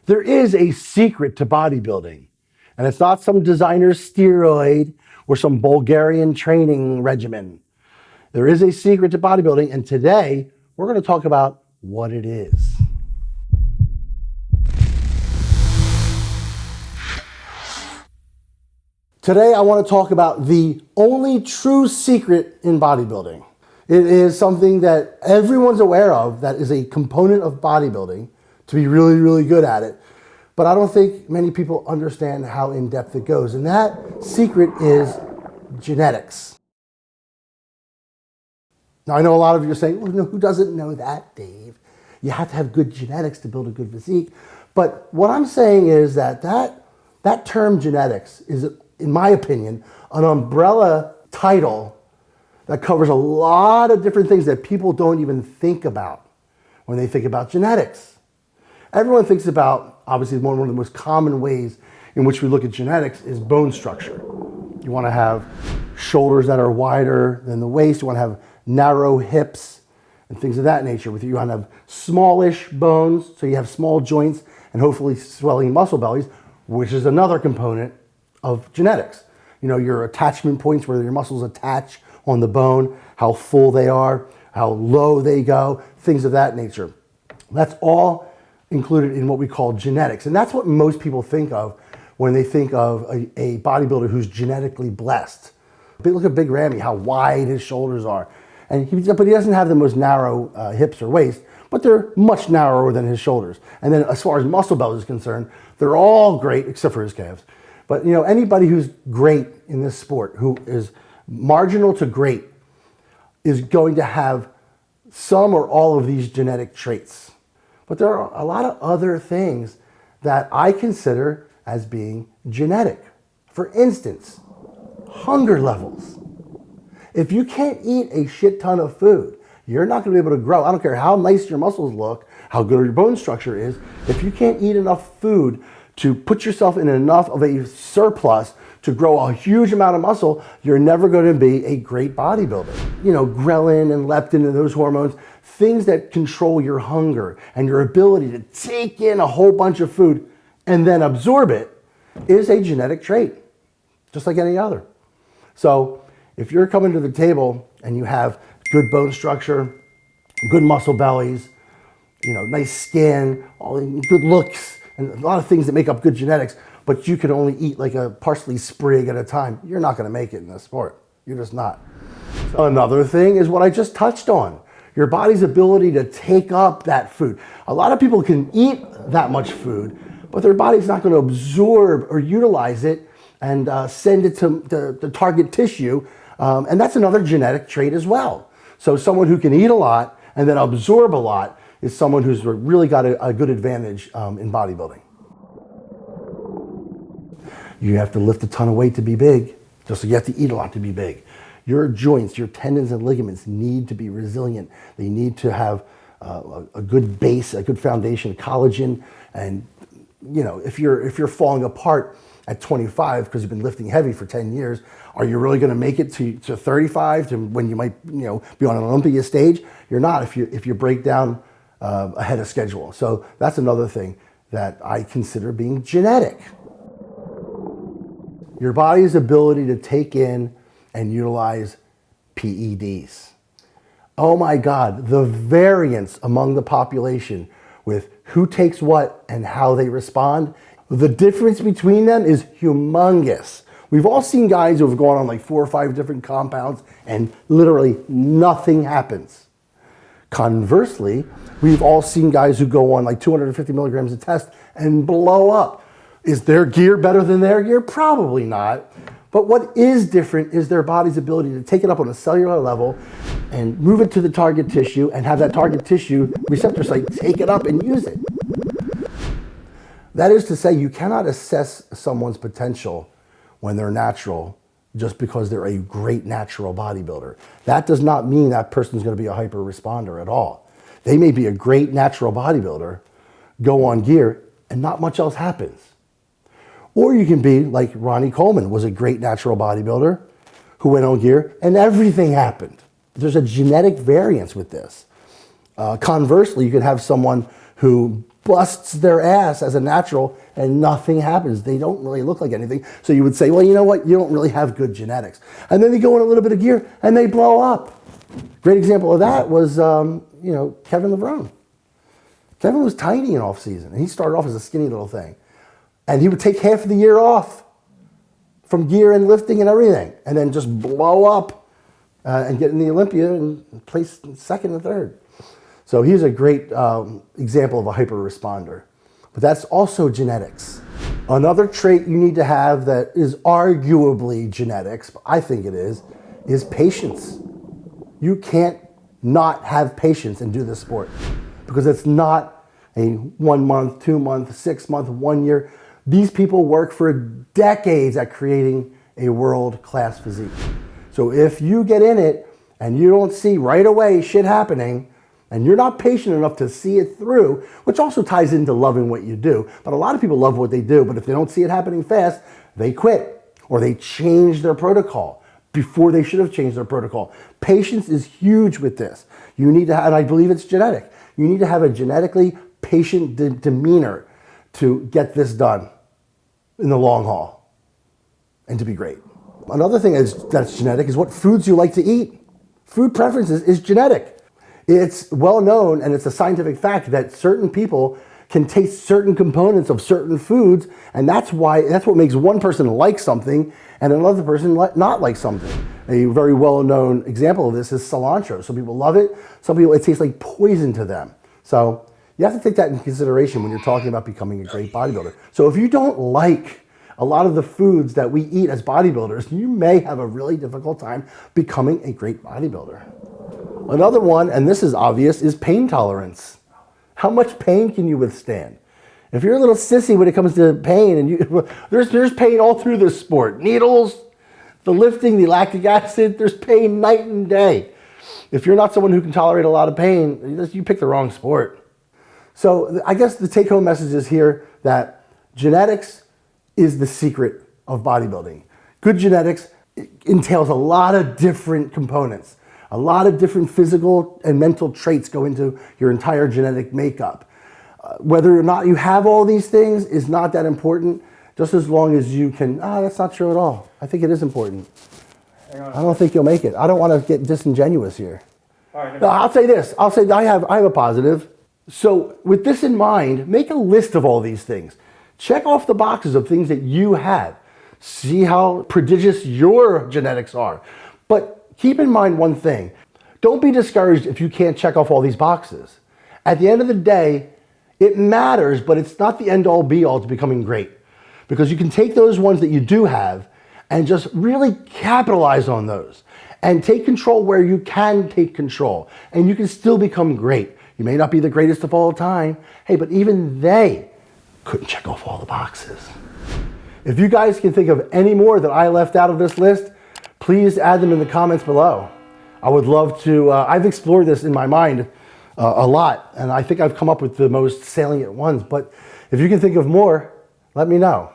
There is a secret to bodybuilding, and it's not some designer's steroid or some Bulgarian training regimen. There is a secret to bodybuilding, and today we're going to talk about what it is. Today I want to talk about the only true secret in bodybuilding. It is something that everyone's aware of, that is a component of bodybuilding, to be really, really good at it. But I don't think many people understand how in-depth it goes. And that secret is genetics. Now I know a lot of you are saying, well, who doesn't know that, Dave? You have to have good genetics to build a good physique. But what I'm saying is that term genetics is, in my opinion, an umbrella title that covers a lot of different things that people don't even think about when they think about genetics. Everyone thinks about, obviously, one of the most common ways in which we look at genetics is bone structure. You want to have shoulders that are wider than the waist. You want to have narrow hips and things of that nature. You want to have smallish bones, so you have small joints and hopefully swelling muscle bellies, which is another component of genetics. You know, your attachment points, where your muscles attach on the bone, how full they are, how low they go, things of that nature. That's all included in what we call genetics. And that's what most people think of when they think of a bodybuilder who's genetically blessed. Look at Big Ramy, how wide his shoulders are. But he doesn't have the most narrow hips or waist, but they're much narrower than his shoulders. And then as far as muscle belly is concerned, they're all great except for his calves. But you know, anybody who's great in this sport, who is marginal to great, is going to have some or all of these genetic traits. But there are a lot of other things that I consider as being genetic. For instance, hunger levels. If you can't eat a shit ton of food, you're not going to be able to grow. I don't care how nice your muscles look, how good your bone structure is. If you can't eat enough food to put yourself in enough of a surplus to grow a huge amount of muscle, you're never going to be a great bodybuilder. You know, ghrelin and leptin and those hormones, things that control your hunger and your ability to take in a whole bunch of food and then absorb it, is a genetic trait, just like any other. So if you're coming to the table and you have good bone structure, good muscle bellies, you know, nice skin, all good looks, and a lot of things that make up good genetics, but you can only eat like a parsley sprig at a time, you're not going to make it in this sport. You're just not. So another thing is what I just touched on, your body's ability to take up that food. A lot of people can eat that much food, but their body's not going to absorb or utilize it and send it to the target tissue. And that's another genetic trait as well. So someone who can eat a lot and then absorb a lot is someone who's really got a good advantage in bodybuilding. You have to lift a ton of weight to be big, just like you have to eat a lot to be big. Your joints, your tendons and ligaments need to be resilient. They need to have a good base, a good foundation, collagen. And you know, if you're falling apart at 25 because you've been lifting heavy for 10 years, are you really going to make it to 35, to when you might, you know, be on an Olympia stage? You're not if you break down ahead of schedule. So that's another thing that I consider being genetic. Your body's ability to take in and utilize PEDs. Oh my God, the variance among the population with who takes what and how they respond, the difference between them is humongous. We've all seen guys who have gone on like 4 or 5 different compounds and literally nothing happens. Conversely, we've all seen guys who go on like 250 milligrams of test and blow up. Is their gear better than their gear? Probably not. But what is different is their body's ability to take it up on a cellular level and move it to the target tissue and have that target tissue receptor site take it up and use it. That is to say, you cannot assess someone's potential when they're natural just because they're a great natural bodybuilder. That does not mean that person's going to be a hyper responder at all. They may be a great natural bodybuilder, go on gear, and not much else happens. Or you can be like Ronnie Coleman, was a great natural bodybuilder who went on gear and everything happened. There's a genetic variance with this. Conversely, you could have someone who busts their ass as a natural and nothing happens. They don't really look like anything. So you would say, well, you know what? You don't really have good genetics. And then they go in a little bit of gear and they blow up. Great example of that was, Kevin LeBron. Kevin was tiny in off season, and he started off as a skinny little thing. And he would take half of the year off from gear and lifting and everything, and then just blow up and get in the Olympia and place second and third. So he's a great example of a hyper responder. But that's also genetics. Another trait you need to have that is arguably genetics, but I think it is patience. You can't not have patience and do this sport, because it's not a 1 month, 2 month, 6 month, 1 year. These people work for decades at creating a world-class physique. So if you get in it and you don't see right away shit happening, and you're not patient enough to see it through, which also ties into loving what you do. But a lot of people love what they do, but if they don't see it happening fast, they quit or they change their protocol before they should have changed their protocol. Patience is huge with this. You need to have, and I believe it's genetic, you need to have a genetically patient demeanor to get this done in the long haul and to be great. Another thing that's genetic is what foods you like to eat. Food preferences is genetic. It's well known, and it's a scientific fact, that certain people can taste certain components of certain foods, and that's what makes one person like something and another person not like something. A very well-known example of this is cilantro. Some people love it. Some people, it tastes like poison to them. So you have to take that into consideration when you're talking about becoming a great bodybuilder. So if you don't like a lot of the foods that we eat as bodybuilders, you may have a really difficult time becoming a great bodybuilder. Another one, and this is obvious, is pain tolerance. How much pain can you withstand? If you're a little sissy when it comes to pain, and there's pain all through this sport. Needles, the lifting, the lactic acid, there's pain night and day. If you're not someone who can tolerate a lot of pain, you pick the wrong sport. So I guess the take-home message is here that genetics is the secret of bodybuilding. Good genetics entails a lot of different components. A lot of different physical and mental traits go into your entire genetic makeup. Whether or not you have all these things is not that important, just as long as you can, that's not true at all. I think it is important. I don't think you'll make it. I don't want to get disingenuous here. All right, no, I'll say this. I'll say I have a positive. So with this in mind, make a list of all these things. Check off the boxes of things that you have. See how prodigious your genetics are. But keep in mind one thing. Don't be discouraged if you can't check off all these boxes. At the end of the day, it matters, but it's not the end-all be-all to becoming great. Because you can take those ones that you do have and just really capitalize on those and take control where you can take control, and you can still become great. You may not be the greatest of all time, hey, but even they couldn't check off all the boxes. If you guys can think of any more that I left out of this list, please add them in the comments below. I would love to, I've explored this in my mind a lot, and I think I've come up with the most salient ones, but if you can think of more, let me know.